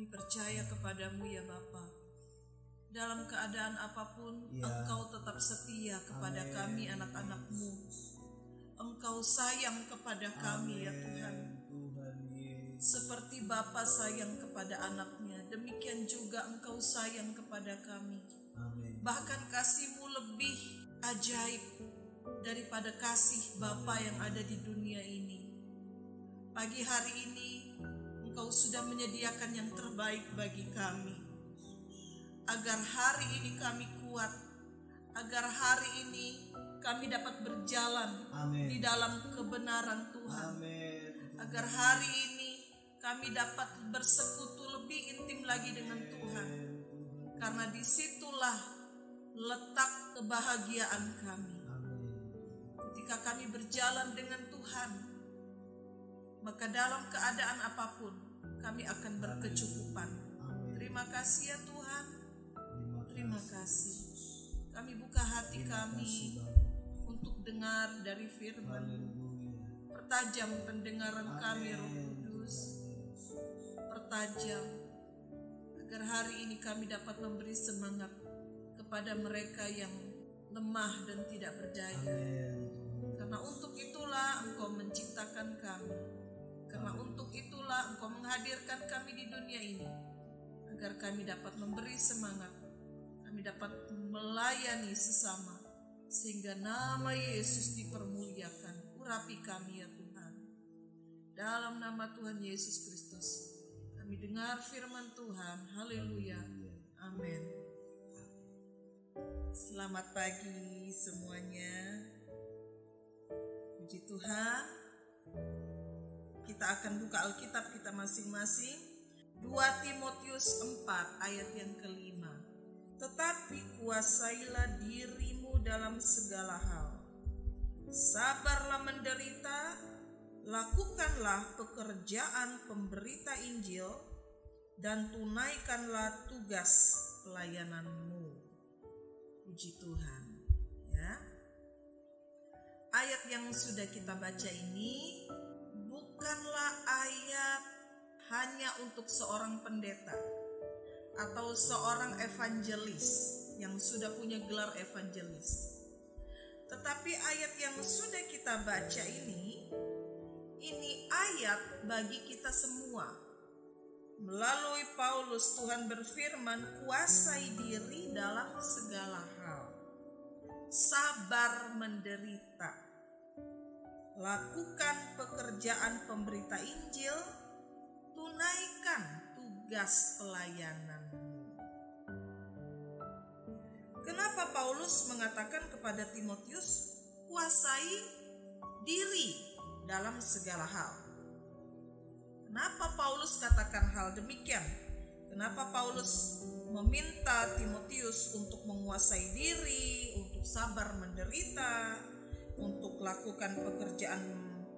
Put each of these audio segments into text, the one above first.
Kami percaya kepadamu ya Bapa. Dalam keadaan apapun, Engkau tetap setia kepada kami anak-anak-Mu. Engkau sayang kepada kami ya Tuhan. Seperti Bapa sayang kepada anaknya, demikian juga Engkau sayang kepada kami. Bahkan kasih-Mu lebih ajaib daripada kasih Bapa yang ada di dunia ini. Pagi hari ini Engkau sudah menyediakan yang terbaik bagi kami, agar hari ini kami kuat, agar hari ini kami dapat berjalan di dalam kebenaran Tuhan. Agar hari ini kami dapat bersekutu lebih intim lagi dengan Tuhan. Karena disitulah letak kebahagiaan kami. Ketika kami berjalan dengan Tuhan, maka dalam keadaan apapun kami akan berkecukupan. Terima kasih ya Tuhan. Terima kasih. Kami buka hati kami untuk dengar dari firman. Pertajam pendengaran kami Roh Kudus. Pertajam agar hari ini kami dapat memberi semangat kepada mereka yang lemah dan tidak berdaya. Karena untuk itulah Engkau menciptakan kami. Karena untuk itulah Engkau menghadirkan kami di dunia ini, agar kami dapat memberi semangat, kami dapat melayani sesama, sehingga nama Yesus dipermuliakan. Urapi kami ya Tuhan. Dalam nama Tuhan Yesus Kristus, kami dengar firman Tuhan. Haleluya. Amin. Selamat pagi semuanya. Puji Tuhan. Kita akan buka Alkitab kita masing-masing. 2 Timotius 4 ayat yang kelima. Tetapi kuasailah dirimu dalam segala hal. Sabarlah menderita, lakukanlah pekerjaan pemberita Injil, dan tunaikanlah tugas pelayananmu. Puji Tuhan. Ya. Ayat yang sudah kita baca ini bukanlah ayat hanya untuk seorang pendeta atau seorang evangelis yang sudah punya gelar evangelis. Tetapi ayat yang sudah kita baca ini ayat bagi kita semua. Melalui Paulus Tuhan berfirman, kuasai diri dalam segala hal. Sabar menderita. Lakukan pekerjaan pemberita Injil, tunaikan tugas pelayananmu. Kenapa Paulus mengatakan kepada Timotius, kuasai diri dalam segala hal? Kenapa Paulus katakan hal demikian? Kenapa Paulus meminta Timotius untuk menguasai diri, untuk sabar menderita, untuk lakukan pekerjaan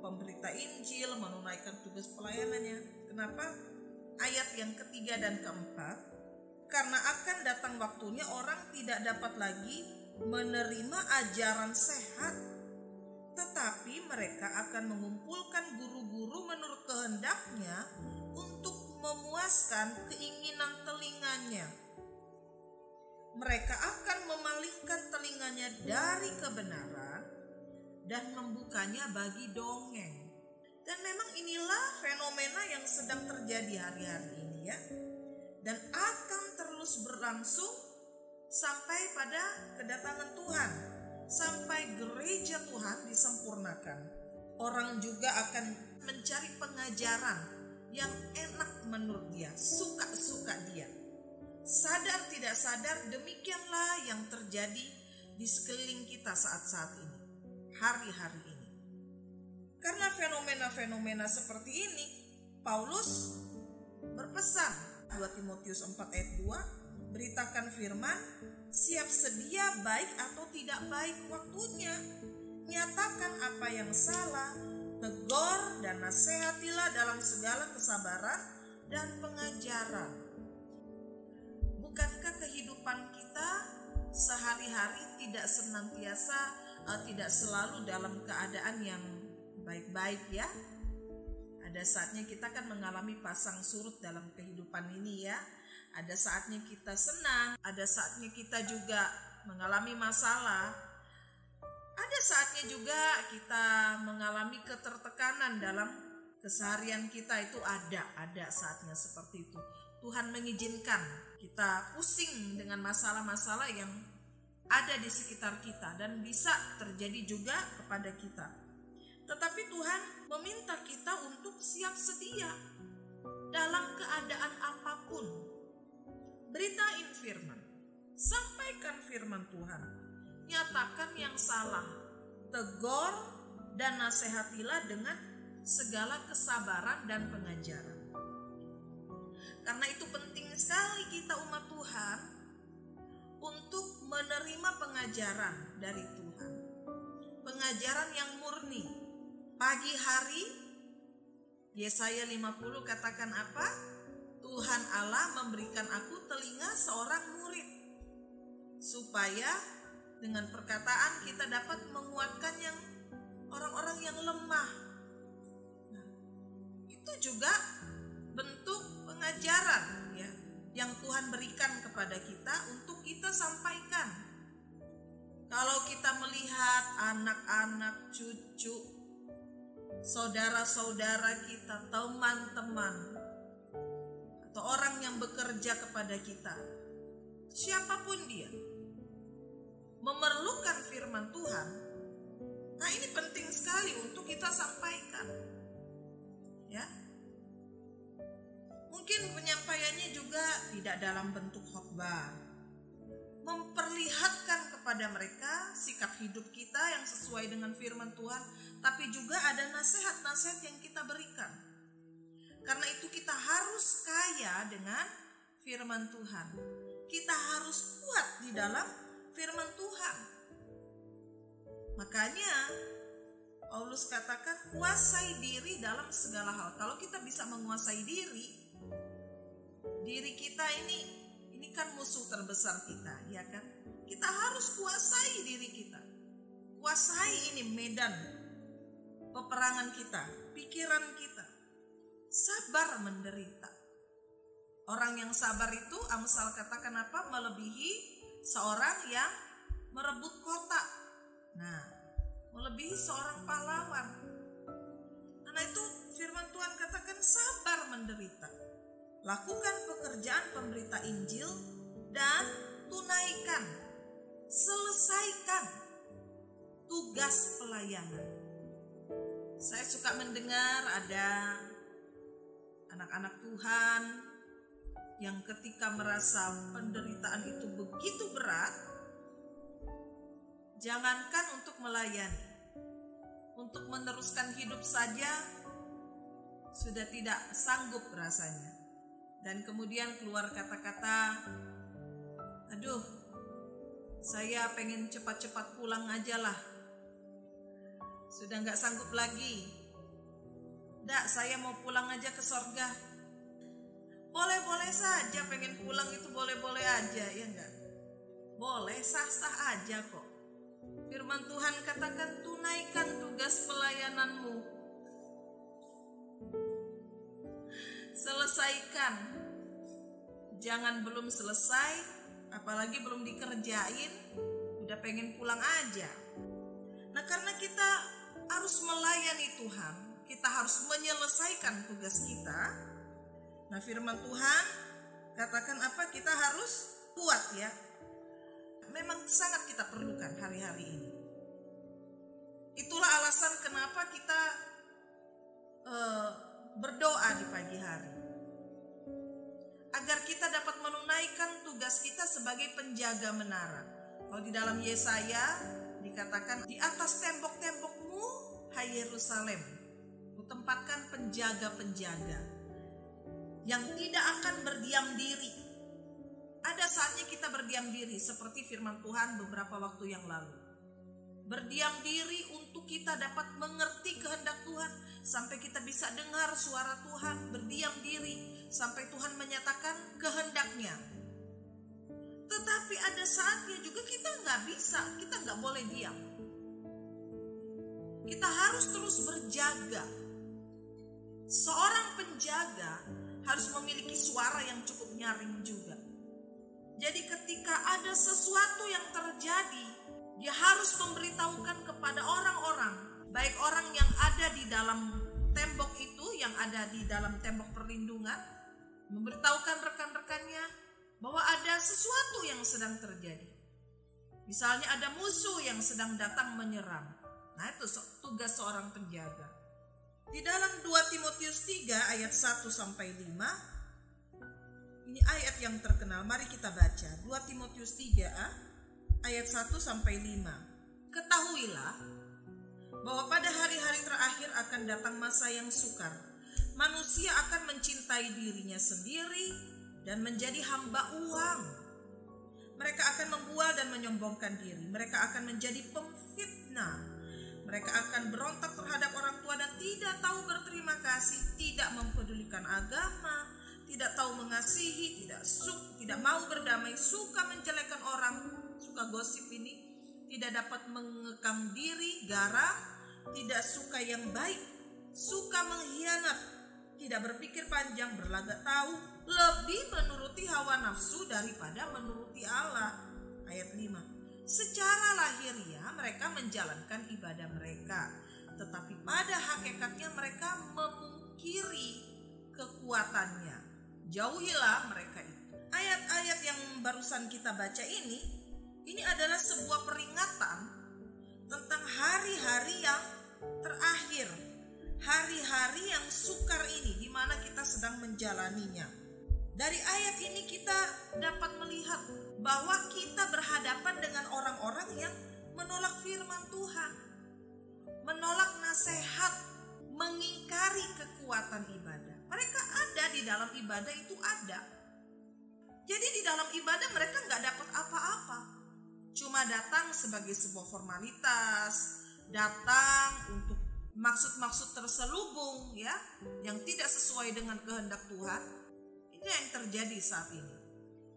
pemberita Injil, menunaikan tugas pelayanannya? Kenapa? Ayat yang ketiga dan keempat, karena akan datang waktunya orang tidak dapat lagi menerima ajaran sehat, tetapi mereka akan mengumpulkan guru-guru menurut kehendaknya untuk memuaskan keinginan telinganya. Mereka akan memalingkan telinganya dari kebenaran dan membukanya bagi dongeng. Dan memang inilah fenomena yang sedang terjadi hari-hari ini ya. Dan akan terus berlangsung sampai pada kedatangan Tuhan. Sampai gereja Tuhan disempurnakan. Orang juga akan mencari pengajaran yang enak menurut dia, suka-suka dia. Sadar tidak sadar, demikianlah yang terjadi di sekeliling kita saat-saat ini, hari-hari ini. Karena fenomena-fenomena seperti ini, Paulus berpesan, 2 Timotius 4 ayat 2, beritakan firman, siap sedia baik atau tidak baik waktunya. Nyatakan apa yang salah, tegur dan nasihatilah dalam segala kesabaran dan pengajaran. Bukankah kehidupan kita sehari-hari tidak senantiasa, tidak selalu dalam keadaan yang baik-baik ya? Ada saatnya kita kan mengalami pasang surut dalam kehidupan ini ya. Ada saatnya kita senang, ada saatnya kita juga mengalami masalah. Ada saatnya juga kita mengalami ketertekanan dalam keseharian kita, itu ada saatnya seperti itu. Tuhan mengizinkan kita pusing dengan masalah-masalah yang ada di sekitar kita dan bisa terjadi juga kepada kita. Tetapi Tuhan meminta kita untuk siap sedia dalam keadaan apapun. Beritain firman, sampaikan firman Tuhan, nyatakan yang salah, tegur dan nasihatilah dengan segala kesabaran dan pengajaran. Karena itu penting sekali kita umat Tuhan untuk menerima pengajaran dari Tuhan. Pengajaran yang murni. Pagi hari Yesaya 50 katakan apa? Tuhan Allah memberikan aku telinga seorang murid, supaya dengan perkataan kita dapat menguatkan yang orang-orang yang lemah. Nah, itu juga bentuk pengajaran ya, yang Tuhan berikan kepada kita untuk kita sampaikan. Kalau kita melihat anak-anak, cucu, saudara-saudara kita, teman-teman, atau orang yang bekerja kepada kita, siapapun dia, memerlukan firman Tuhan. Nah, ini penting sekali untuk kita sampaikan. Ya. Mungkin penyampaiannya juga tidak dalam bentuk khotbah. Memperlihatkan kepada mereka sikap hidup kita yang sesuai dengan firman Tuhan, tapi juga ada nasihat-nasihat yang kita berikan. Karena itu kita harus kaya dengan firman Tuhan. Kita harus kuat di dalam firman Tuhan. Makanya Paulus katakan kuasai diri dalam segala hal. Kalau kita bisa menguasai diri kita ini kan musuh terbesar kita, ya kan? Kita harus kuasai diri kita. Kuasai ini medan peperangan kita, pikiran kita. Sabar menderita. Orang yang sabar itu Amsal katakan apa? Melebihi seorang yang merebut kota. Nah, melebihi seorang pahlawan. Karena itu firman Tuhan katakan sabar menderita. Lakukan pekerjaan pemberita Injil dan tunaikan, selesaikan tugas pelayanan. Saya suka mendengar ada anak-anak Tuhan yang ketika merasa penderitaan itu begitu berat, jangankan untuk melayani, untuk meneruskan hidup saja sudah tidak sanggup rasanya. Dan kemudian keluar kata-kata, aduh, saya pengen cepat-cepat pulang aja lah. Sudah gak sanggup lagi. Saya mau pulang aja ke sorga. Boleh-boleh saja pengen pulang itu, boleh-boleh aja, ya enggak? Boleh, sah-sah aja kok. Firman Tuhan katakan tunaikan tugas pelayananmu. Selesaikan. Jangan belum selesai, apalagi belum dikerjain, udah pengen pulang aja. Nah, karena kita harus melayani Tuhan, kita harus menyelesaikan tugas kita. Nah, firman Tuhan katakan apa? Kita harus kuat ya. Memang sangat kita perlukan hari-hari ini. Itulah alasan kenapa kita berdoa di pagi hari, agar kita dapat menunaikan tugas kita sebagai penjaga menara. Kalau di dalam Yesaya dikatakan, di atas tembok-tembokmu, hai Yerusalem, kutempatkan penjaga-penjaga yang tidak akan berdiam diri. Ada saatnya kita berdiam diri, seperti firman Tuhan beberapa waktu yang lalu. Berdiam diri untuk kita dapat mengerti kehendak Tuhan, sampai kita bisa dengar suara Tuhan. Berdiam diri sampai Tuhan menyatakan kehendaknya. Tetapi ada saatnya juga kita nggak bisa, kita nggak boleh diam. Kita harus terus berjaga. Seorang penjaga harus memiliki suara yang cukup nyaring juga. Jadi ketika ada sesuatu yang terjadi, dia harus memberitahukan kepada orang-orang, baik orang yang ada di dalam tembok itu, yang ada di dalam tembok perlindungan, memberitahukan rekan-rekannya bahwa ada sesuatu yang sedang terjadi. Misalnya ada musuh yang sedang datang menyerang. Nah, itu tugas seorang penjaga. Di dalam 2 Timotius 3 ayat 1 sampai 5, ini ayat yang terkenal, mari kita baca. 2 Timotius 3 ayat 1 sampai 5. Ketahuilah bahwa pada hari-hari terakhir akan datang masa yang sukar. Manusia akan mencintai dirinya sendiri dan menjadi hamba uang. Mereka akan membual dan menyombongkan diri. Mereka akan menjadi pemfitnah. Mereka akan berontak terhadap orang tua dan tidak tahu berterima kasih, tidak mempedulikan agama, tidak tahu mengasihi, tidak mau berdamai, suka menjelekkan orang, suka gosip ini, tidak dapat mengekang diri, garang, tidak suka yang baik, suka mengkhianat, tidak berpikir panjang, berlagak tahu, lebih menuruti hawa nafsu daripada menuruti Allah. Ayat 5. Secara lahiriah mereka menjalankan ibadah mereka, tetapi pada hakikatnya mereka memungkiri kekuatannya. Jauhilah mereka itu. Ayat-ayat yang barusan kita baca ini adalah sebuah peringatan tentang hari-hari yang terakhir, hari-hari yang sukar ini, di mana kita sedang menjalaninya. Dari ayat ini kita dapat melihat bahwa kita berhadapan dengan orang-orang yang menolak firman Tuhan, menolak nasihat, mengingkari kekuatan ibadah. Mereka ada di dalam ibadah, itu ada. Jadi di dalam ibadah mereka gak dapat apa-apa. Cuma datang sebagai sebuah formalitas, datang untuk maksud-maksud terselubung ya, yang tidak sesuai dengan kehendak Tuhan. Ini yang terjadi saat ini.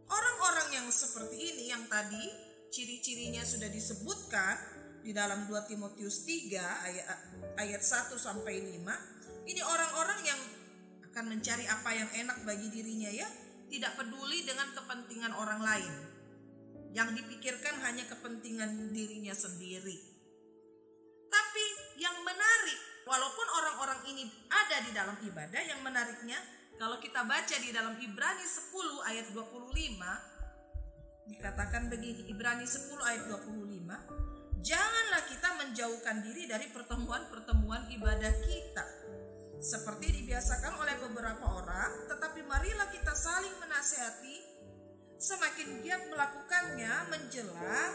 Orang-orang yang seperti ini, yang tadi ciri-cirinya sudah disebutkan di dalam 2 Timotius 3 ayat 1 sampai 5. Ini orang-orang yang akan mencari apa yang enak bagi dirinya ya, tidak peduli dengan kepentingan orang lain. Yang dipikirkan hanya kepentingan dirinya sendiri. Tapi yang menarik, walaupun orang-orang ini ada di dalam ibadah, yang menariknya kalau kita baca di dalam Ibrani 10 ayat 25, dikatakan begini, Ibrani 10 ayat 25, janganlah kita menjauhkan diri dari pertemuan-pertemuan ibadah kita, seperti dibiasakan oleh beberapa orang, tetapi marilah kita saling menasihati, semakin giat melakukannya menjelang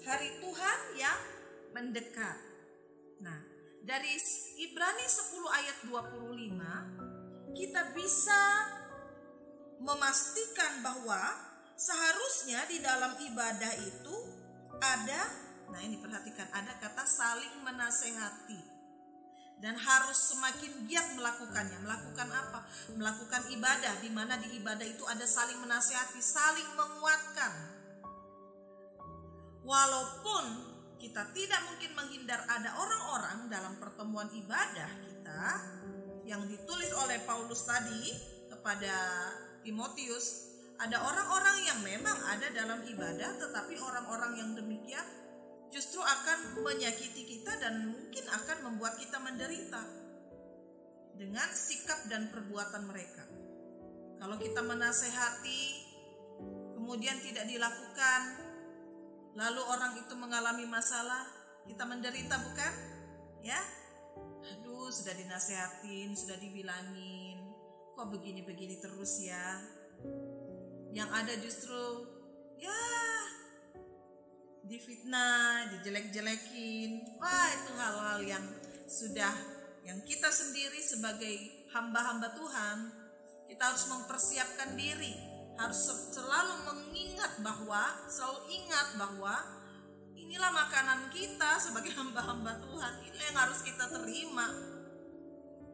hari Tuhan yang mendekat. Nah, dari Ibrani 10 ayat 25, kita bisa memastikan bahwa seharusnya di dalam ibadah itu ada, nah ini perhatikan, ada kata saling menasehati. Dan harus semakin giat melakukannya. Melakukan apa? Melakukan ibadah, di mana di ibadah itu ada saling menasehati, saling menguatkan. Walaupun kita tidak mungkin menghindar ada orang-orang dalam pertemuan ibadah kita, yang ditulis oleh Paulus tadi kepada Timotius, ada orang-orang yang memang ada dalam ibadah, tetapi orang-orang yang demikian justru akan menyakiti kita dan mungkin akan membuat kita menderita dengan sikap dan perbuatan mereka. Kalau kita menasehati kemudian tidak dilakukan, lalu orang itu mengalami masalah, kita menderita bukan? Ya? Aduh, sudah dinasehatin, sudah dibilangin, kok begini-begini terus ya. Yang ada justru ya difitnah, dijelek-jelekin. Wah, itu hal-hal yang sudah, yang kita sendiri sebagai hamba-hamba Tuhan, kita harus mempersiapkan diri, harus selalu ingat bahwa inilah makanan kita sebagai hamba-hamba Tuhan. Ini yang harus kita terima.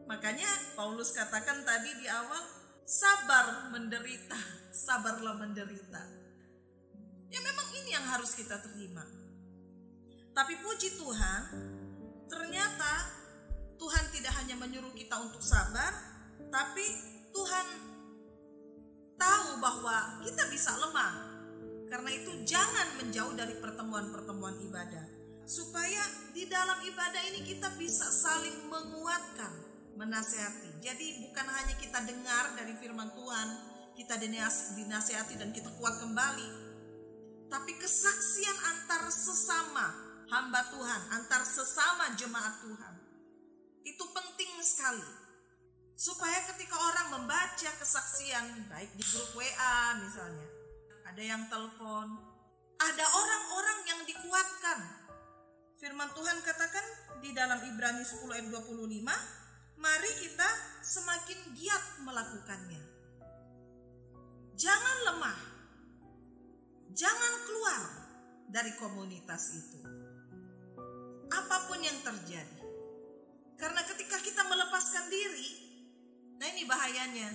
Makanya Paulus katakan tadi di awal, sabar menderita, sabarlah menderita. Ya memang ini yang harus kita terima. Tapi puji Tuhan, ternyata Tuhan tidak hanya menyuruh kita untuk sabar, tapi Tuhan tahu bahwa kita bisa lemah. Karena itu jangan menjauh dari pertemuan-pertemuan ibadah. Supaya di dalam ibadah ini kita bisa saling menguatkan, menasehati. Jadi bukan hanya kita dengar dari firman Tuhan, kita dinasehati dan kita kuat kembali. Tapi kesaksian antar sesama hamba Tuhan, antar sesama jemaat Tuhan. Itu penting sekali. Supaya ketika orang membaca kesaksian, baik di grup WA misalnya, ada yang telepon, ada orang-orang yang dikuatkan. Firman Tuhan katakan di dalam Ibrani 10 ayat 25, mari kita semakin giat melakukannya. Jangan lemah, jangan keluar dari komunitas itu. Apapun yang terjadi. Karena ketika kita melepaskan diri, nah ini bahayanya.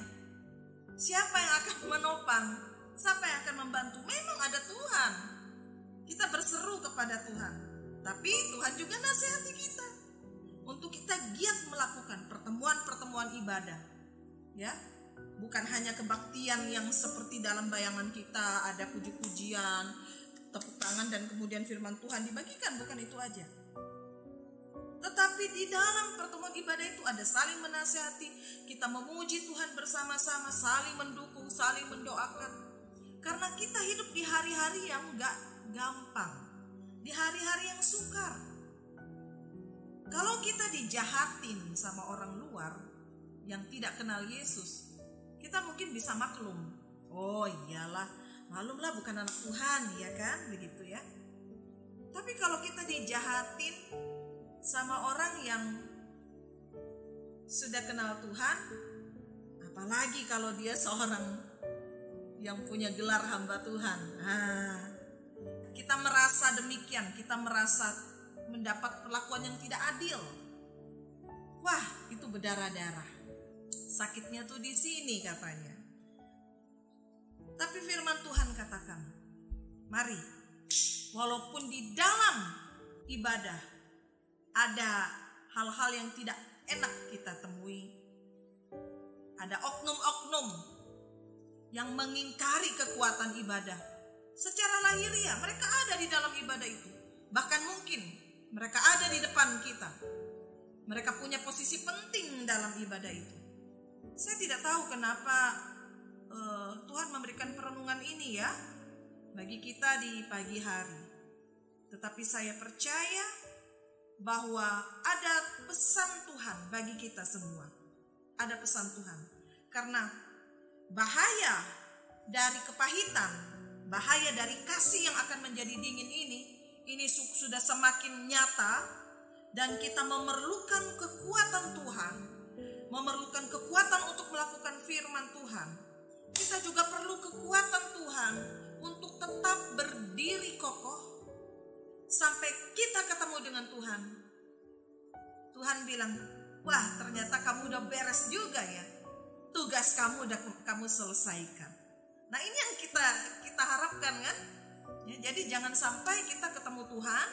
Siapa yang akan menopang? Siapa yang akan membantu? Memang ada Tuhan. Kita berseru kepada Tuhan. Tapi Tuhan juga nasihati kita untuk kita giat melakukan pertemuan-pertemuan ibadah. Ya, bukan hanya kebaktian yang seperti dalam bayangan kita, ada puji-pujian, tepuk tangan dan kemudian firman Tuhan dibagikan, bukan itu aja. Tetapi di dalam pertemuan ibadah itu ada saling menasihati, kita memuji Tuhan bersama-sama, saling mendukung, saling mendoakan. Karena kita hidup di hari-hari yang gak gampang, di hari-hari yang sukar. Kalau kita dijahatin sama orang luar yang tidak kenal Yesus, kita mungkin bisa maklum. Oh iyalah, malumlah bukan anak Tuhan, ya kan? Begitu ya. Tapi kalau kita dijahatin sama orang yang sudah kenal Tuhan, apalagi kalau dia seorang yang punya gelar hamba Tuhan. Kita merasa demikian, kita merasa mendapat perlakuan yang tidak adil. Wah, itu berdarah-darah. Sakitnya tuh di sini katanya. Tapi firman Tuhan katakan, mari, walaupun di dalam ibadah ada hal-hal yang tidak enak kita temui, ada oknum-oknum yang mengingkari kekuatan ibadah. Secara lahiriah mereka ada di dalam ibadah itu. Bahkan mungkin mereka ada di depan kita. Mereka punya posisi penting dalam ibadah itu. Saya tidak tahu kenapa Tuhan memberikan perenungan ini ya bagi kita di pagi hari. Tetapi saya percaya bahwa ada pesan Tuhan bagi kita semua. Ada pesan Tuhan. Karena bahaya dari kepahitan, bahaya dari kasih yang akan menjadi dingin ini sudah semakin nyata, dan kita memerlukan kekuatan Tuhan, memerlukan kekuatan untuk melakukan firman Tuhan. Kita juga perlu kekuatan Tuhan untuk tetap berdiri kokoh sampai kita ketemu dengan Tuhan. Tuhan bilang, wah ternyata kamu udah beres juga ya, tugas kamu udah kamu selesaikan. Nah ini yang kita harapkan kan ya, jadi jangan sampai kita ketemu Tuhan,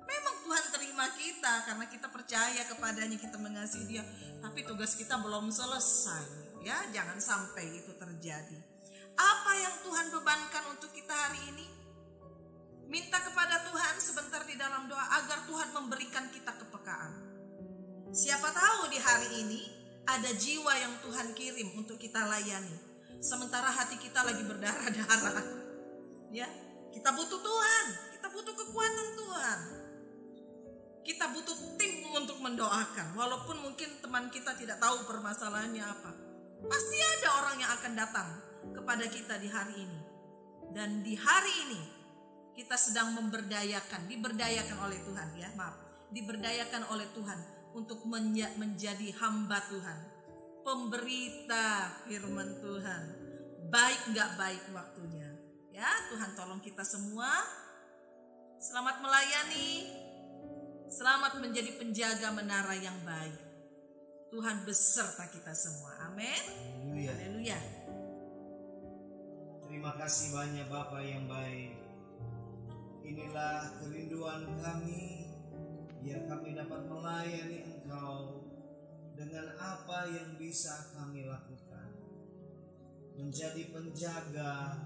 memang Tuhan terima kita karena kita percaya kepadanya, kita mengasihi dia, tapi tugas kita belum selesai ya. Jangan sampai itu terjadi. Apa yang Tuhan bebankan untuk kita hari ini? Minta kepada Tuhan sebentar di dalam doa agar Tuhan memberikan kita kepekaan. Siapa tahu di hari ini ada jiwa yang Tuhan kirim untuk kita layani. Sementara hati kita lagi berdarah-darah. Ya, kita butuh Tuhan, kita butuh kekuatan Tuhan. Kita butuh tim untuk mendoakan. Walaupun mungkin teman kita tidak tahu permasalahannya apa, pasti ada orang yang akan datang kepada kita di hari ini. Dan di hari ini kita sedang diberdayakan oleh Tuhan ya, diberdayakan oleh Tuhan untuk menjadi hamba Tuhan, pemberita firman Tuhan. Baik gak baik waktunya ya. Tuhan tolong kita semua. Selamat melayani, selamat menjadi penjaga menara yang baik. Tuhan beserta kita semua, amin. Haleluya. Terima kasih banyak Bapa yang baik. Inilah kerinduan kami, biar kami dapat melayani Engkau dengan apa yang bisa kami lakukan. Menjadi penjaga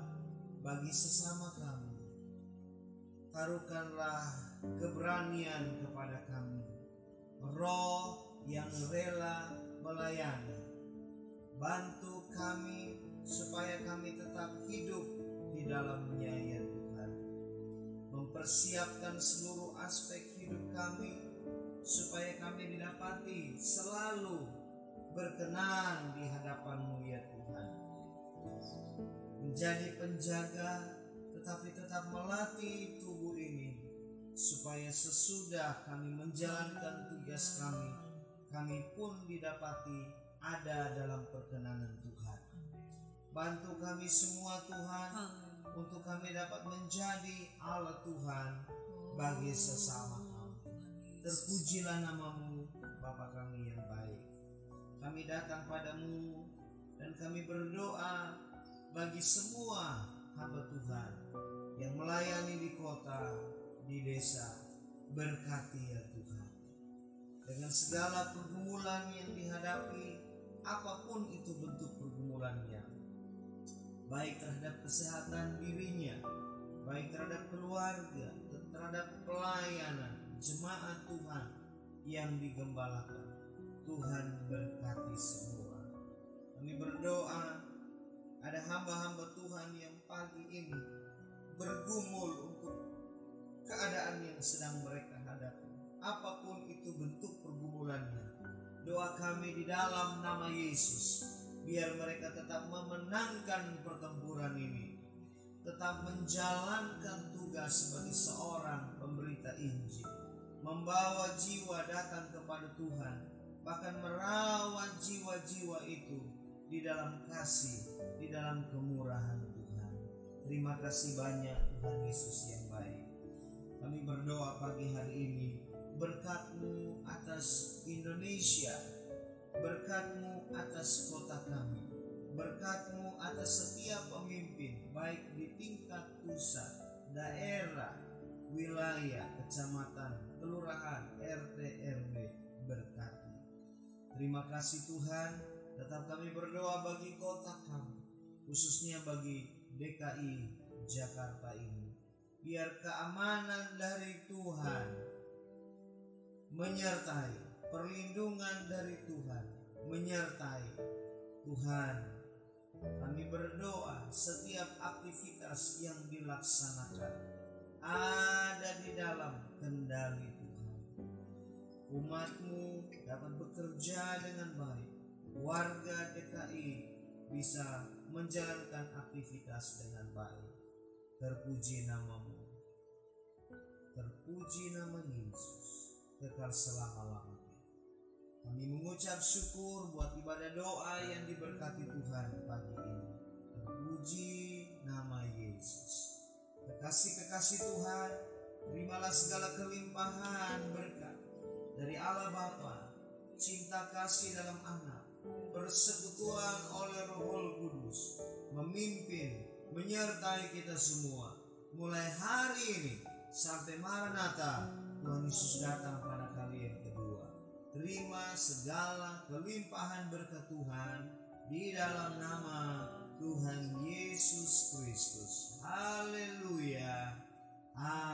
bagi sesama kami. Taruhkanlah keberanian kepada kami, roh yang rela melayani. Bantu kami supaya kami tetap hidup di dalamnya ya Tuhan. Mempersiapkan seluruh aspek hidup kami supaya kami didapati selalu berkenan di hadapan-Mu ya Tuhan. Menjadi penjaga tetapi tetap melatih tubuh ini supaya sesudah kami menjalankan tugas kami, kami pun didapati ada dalam perkenanan Tuhan. Bantu kami semua Tuhan, untuk kami dapat menjadi Allah Tuhan bagi sesama kami. Terpujilah nama-Mu, Bapa kami yang baik. Kami datang padamu dan kami berdoa bagi semua hamba Tuhan yang melayani di kota, di desa. Berkati ya Tuhan. Dengan segala pergumulan yang dihadapi, apapun itu bentuk pergumulannya, baik terhadap kesehatan dirinya, baik terhadap keluarga, terhadap pelayanan jemaat Tuhan yang digembalakan, Tuhan berkati semua. Kami berdoa ada hamba-hamba Tuhan yang pagi ini bergumul untuk keadaan yang sedang mereka hadapi, apapun itu bentuk pergumulannya. Doa kami di dalam nama Yesus, biar mereka tetap memenangkan pertempuran ini, tetap menjalankan tugas sebagai seorang pemberita Injil, membawa jiwa datang kepada Tuhan, bahkan merawat jiwa-jiwa itu di dalam kasih, di dalam kemurahan Tuhan. Terima kasih banyak Tuhan Yesus yang baik. Kami berdoa pagi hari ini, berkat-Mu atas Indonesia, berkat-Mu atas kota kami, berkat-Mu atas setiap pemimpin, baik di tingkat pusat, daerah, wilayah, kecamatan, kelurahan, RT, RW, berkati. Terima kasih Tuhan. Tetap kami berdoa bagi kota kami, khususnya bagi DKI Jakarta ini. Biar keamanan dari Tuhan menyertai, perlindungan dari Tuhan menyertai. Tuhan, kami berdoa setiap aktivitas yang dilaksanakan ada di dalam kendali Tuhan. Umat-Mu dapat bekerja dengan baik, warga DKI bisa menjalankan aktivitas dengan baik. Terpuji nama-Mu, terpuji nama Yesus kekal selama-lamanya. Kami mengucap syukur buat ibadah doa yang diberkati Tuhan pagi ini. Terpuji nama Yesus. Kekasih-kekasih Tuhan, terimalah segala kelimpahan berkat dari Allah Bapa, cinta kasih dalam Anak, persekutuan oleh Roh Kudus, memimpin, menyertai kita semua mulai hari ini sampai Maranatha Tuhan Yesus datang pada kali yang kedua. Terima segala kelimpahan berkat Tuhan di dalam nama Tuhan Yesus Kristus. Haleluya. Amin.